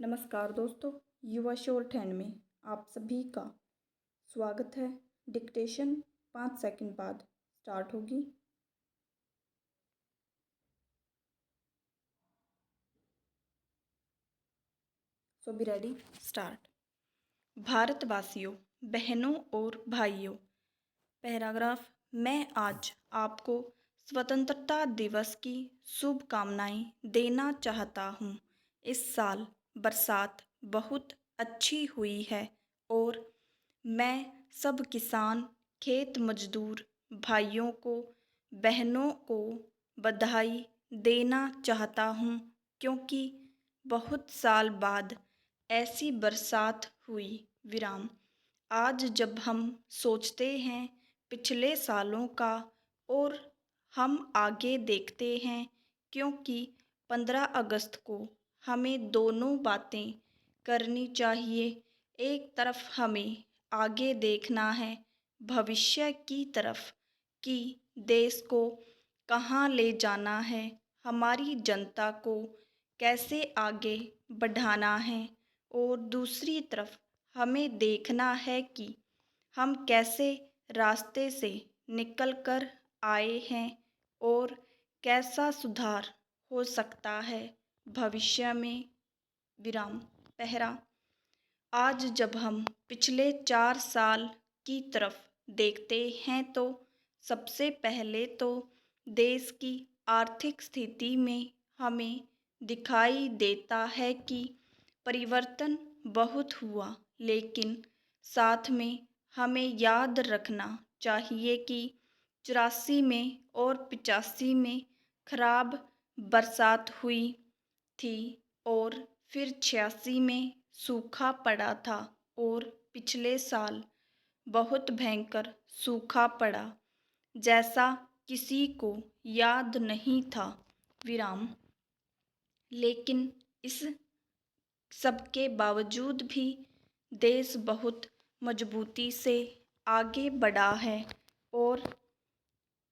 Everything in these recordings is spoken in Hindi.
नमस्कार दोस्तों, युवा शॉर्ट हैंड में आप सभी का स्वागत है। डिक्टेशन 5 सेकंड बाद स्टार्ट होगी। सो बी रेडी, स्टार्ट। भारतवासियों, बहनों और भाइयों, पैराग्राफ। मैं आज आपको स्वतंत्रता दिवस की शुभकामनाएं देना चाहता हूँ। इस साल बरसात बहुत अच्छी हुई है और मैं सब किसान, खेत मजदूर भाइयों को, बहनों को बधाई देना चाहता हूँ क्योंकि बहुत साल बाद ऐसी बरसात हुई। विराम। आज जब हम सोचते हैं पिछले सालों का और हम आगे देखते हैं क्योंकि 15 अगस्त को हमें दोनों बातें करनी चाहिए। एक तरफ हमें आगे देखना है भविष्य की तरफ कि देश को कहाँ ले जाना है, हमारी जनता को कैसे आगे बढ़ाना है, और दूसरी तरफ हमें देखना है कि हम कैसे रास्ते से निकल कर आए हैं और कैसा सुधार हो सकता है भविष्य में। विराम। पहरा। आज जब हम पिछले 4 साल की तरफ देखते हैं तो सबसे पहले तो देश की आर्थिक स्थिति में हमें दिखाई देता है कि परिवर्तन बहुत हुआ, लेकिन साथ में हमें याद रखना चाहिए कि 84 में और 85 में खराब बरसात हुई थी और फिर 86 में सूखा पड़ा था और पिछले साल बहुत भयंकर सूखा पड़ा जैसा किसी को याद नहीं था। विराम। लेकिन इस सबके बावजूद भी देश बहुत मजबूती से आगे बढ़ा है और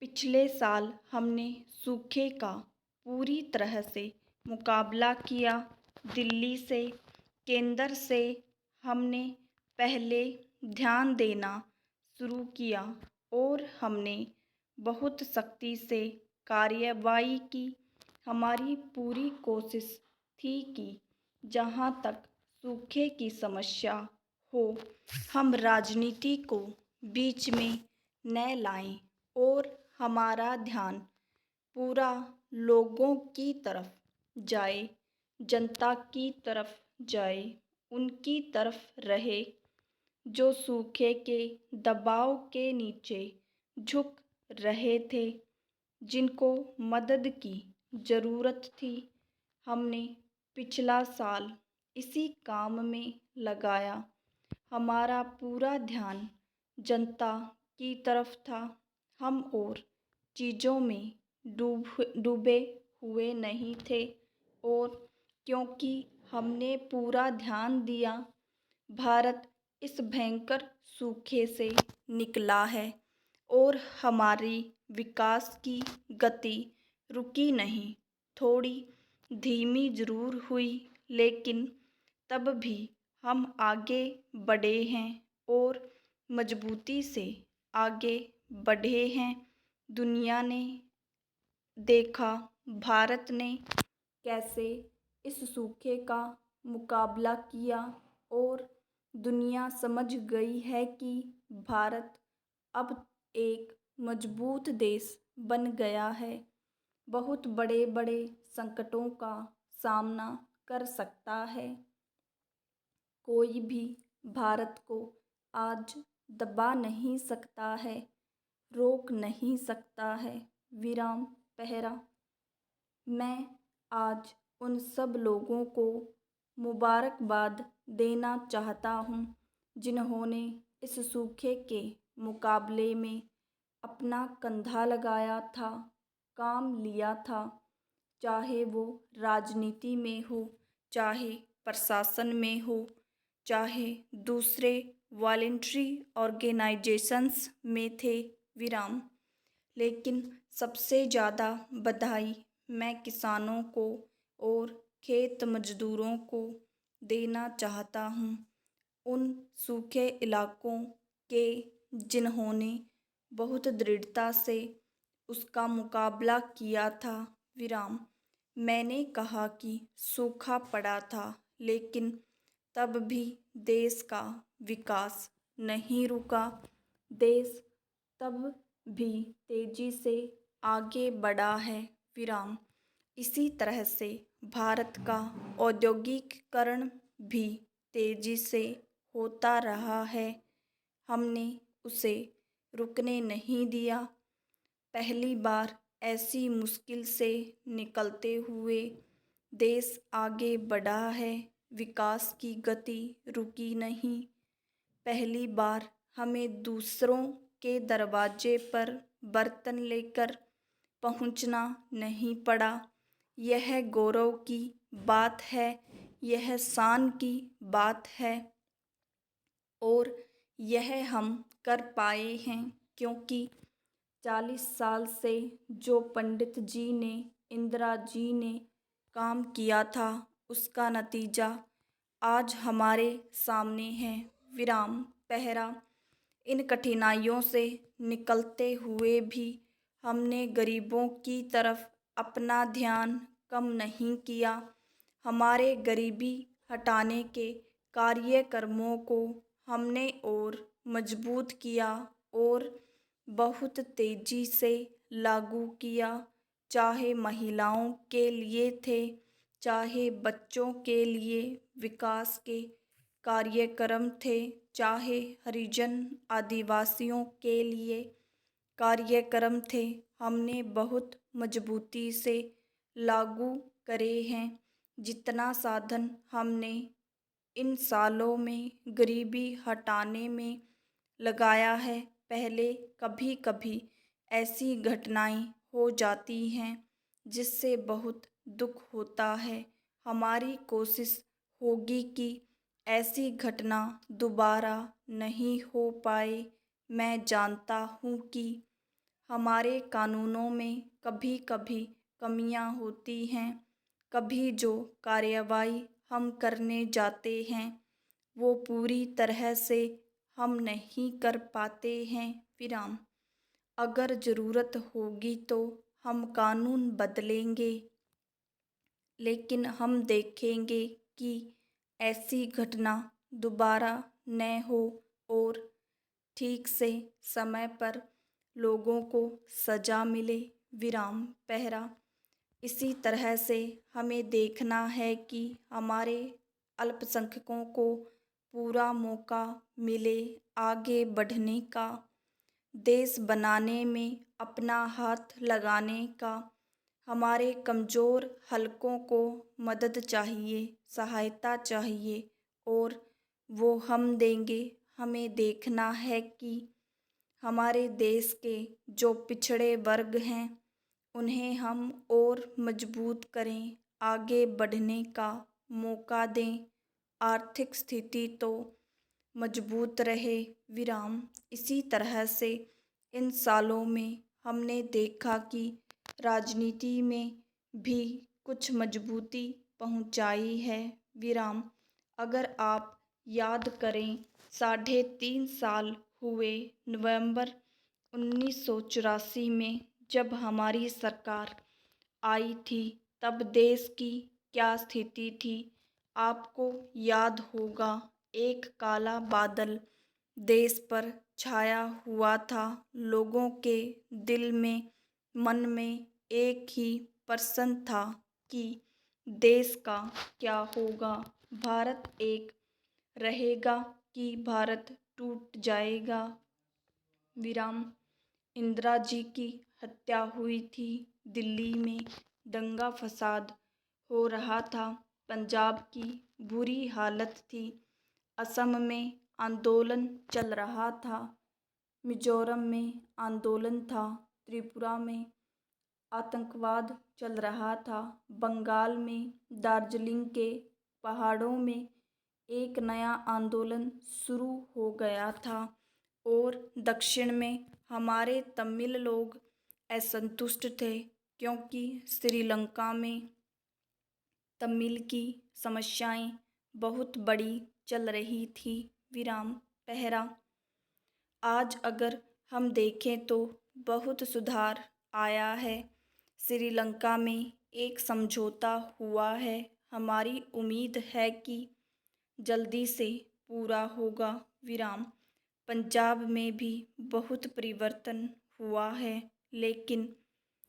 पिछले साल हमने सूखे का पूरी तरह से मुकाबला किया। दिल्ली से, केंद्र से हमने पहले ध्यान देना शुरू किया और हमने बहुत सख्ती से कार्रवाई की। हमारी पूरी कोशिश थी कि जहाँ तक सूखे की समस्या हो, हम राजनीति को बीच में न लाएं और हमारा ध्यान पूरा लोगों की तरफ जाए, जनता की तरफ जाए, उनकी तरफ रहे जो सूखे के दबाव के नीचे झुक रहे थे, जिनको मदद की ज़रूरत थी। हमने पिछला साल इसी काम में लगाया। हमारा पूरा ध्यान जनता की तरफ था। हम और चीज़ों में डूबे हुए नहीं थे और क्योंकि हमने पूरा ध्यान दिया, भारत इस भयंकर सूखे से निकला है और हमारी विकास की गति रुकी नहीं। थोड़ी धीमी जरूर हुई, लेकिन तब भी हम आगे बढ़े हैं और मजबूती से आगे बढ़े हैं। दुनिया ने देखा भारत ने कैसे इस सूखे का मुकाबला किया और दुनिया समझ गई है कि भारत अब एक मजबूत देश बन गया है, बहुत बड़े बड़े संकटों का सामना कर सकता है। कोई भी भारत को आज दबा नहीं सकता है, रोक नहीं सकता है। विराम। पहरा। मैं आज उन सब लोगों को मुबारकबाद देना चाहता हूँ जिन्होंने इस सूखे के मुकाबले में अपना कंधा लगाया था, काम लिया था, चाहे वो राजनीति में हो, चाहे प्रशासन में हो, चाहे दूसरे वॉलंटरी ऑर्गेनाइजेशंस में थे। विराम। लेकिन सबसे ज़्यादा बधाई मैं किसानों को और खेत मजदूरों को देना चाहता हूँ उन सूखे इलाकों के जिन्होंने बहुत दृढ़ता से उसका मुकाबला किया था। विराम। मैंने कहा कि सूखा पड़ा था, लेकिन तब भी देश का विकास नहीं रुका। देश तब भी तेजी से आगे बढ़ा है। विराम। इसी तरह से भारत का औद्योगिकीकरण भी तेजी से होता रहा है। हमने उसे रुकने नहीं दिया। पहली बार ऐसी मुश्किल से निकलते हुए देश आगे बढ़ा है। विकास की गति रुकी नहीं। पहली बार हमें दूसरों के दरवाजे पर बर्तन लेकर पहुंचना नहीं पड़ा। यह गौरव की बात है, यह शान की बात है और यह हम कर पाए हैं क्योंकि 40 साल से जो पंडित जी ने, इंदिरा जी ने काम किया था, उसका नतीजा आज हमारे सामने है। विराम। पहरा। इन कठिनाइयों से निकलते हुए भी हमने गरीबों की तरफ अपना ध्यान कम नहीं किया। हमारे गरीबी हटाने के कार्यक्रमों को हमने और मजबूत किया और बहुत तेजी से लागू किया। चाहे महिलाओं के लिए थे, चाहे बच्चों के लिए विकास के कार्यक्रम थे, चाहे हरिजन आदिवासियों के लिए कार्यक्रम थे, हमने बहुत मजबूती से लागू करे हैं। जितना साधन हमने इन सालों में गरीबी हटाने में लगाया है, पहले कभी कभी ऐसी घटनाएं हो जाती हैं जिससे बहुत दुख होता है। हमारी कोशिश होगी कि ऐसी घटना दोबारा नहीं हो पाए। मैं जानता हूँ कि हमारे कानूनों में कभी कभी कमियां होती हैं। कभी जो कार्रवाई हम करने जाते हैं वो पूरी तरह से हम नहीं कर पाते हैं। विराम। अगर ज़रूरत होगी तो हम कानून बदलेंगे, लेकिन हम देखेंगे कि ऐसी घटना दोबारा न हो और ठीक से समय पर लोगों को सजा मिले। विराम। पहरा। इसी तरह से हमें देखना है कि हमारे अल्पसंख्यकों को पूरा मौका मिले आगे बढ़ने का, देश बनाने में अपना हाथ लगाने का। हमारे कमज़ोर हलकों को मदद चाहिए, सहायता चाहिए और वो हम देंगे। हमें देखना है कि हमारे देश के जो पिछड़े वर्ग हैं उन्हें हम और मजबूत करें, आगे बढ़ने का मौका दें, आर्थिक स्थिति तो मजबूत रहे। विराम। इसी तरह से इन सालों में हमने देखा कि राजनीति में भी कुछ मजबूती पहुंचाई है। विराम। अगर आप याद करें, 3.5 साल हुए नवंबर 1984 में जब हमारी सरकार आई थी, तब देश की क्या स्थिति थी आपको याद होगा। एक काला बादल देश पर छाया हुआ था। लोगों के दिल में, मन में एक ही प्रश्न था कि देश का क्या होगा। भारत एक रहेगा कि भारत टूट जाएगा। विराम। इंदिरा जी की हत्या हुई थी। दिल्ली में दंगा फसाद हो रहा था। पंजाब की बुरी हालत थी। असम में आंदोलन चल रहा था। मिजोरम में आंदोलन था। त्रिपुरा में आतंकवाद चल रहा था। बंगाल में दार्जिलिंग के पहाड़ों में एक नया आंदोलन शुरू हो गया था और दक्षिण में हमारे तमिल लोग असंतुष्ट थे क्योंकि श्रीलंका में तमिल की समस्याएं बहुत बड़ी चल रही थी। विराम। पहरा। आज अगर हम देखें तो बहुत सुधार आया है। श्रीलंका में एक समझौता हुआ है। हमारी उम्मीद है कि जल्दी से पूरा होगा। विराम। पंजाब में भी बहुत परिवर्तन हुआ है, लेकिन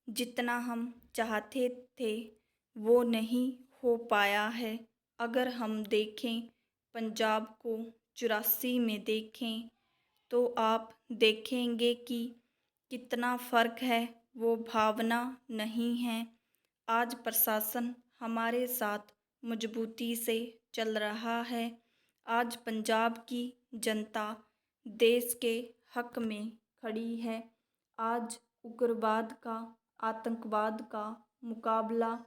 जितना हम चाहते थे वो नहीं हो पाया है। अगर हम देखें, पंजाब को 84 में देखें तो आप देखेंगे कि कितना फ़र्क है। वो भावना नहीं है। आज प्रशासन हमारे साथ मजबूती से चल रहा है। आज पंजाब की जनता देश के हक में खड़ी है। आज उग्रवाद का, आतंकवाद का मुकाबला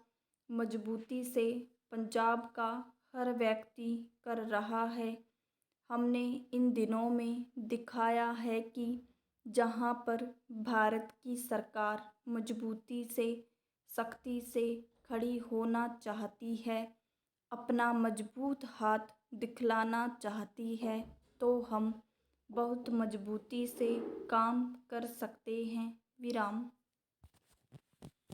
मजबूती से पंजाब का हर व्यक्ति कर रहा है। हमने इन दिनों में दिखाया है कि जहाँ पर भारत की सरकार मजबूती से, सख्ती से खड़ी होना चाहती है, अपना मजबूत हाथ दिखलाना चाहती है, तो हम बहुत मजबूती से काम कर सकते हैं। विराम।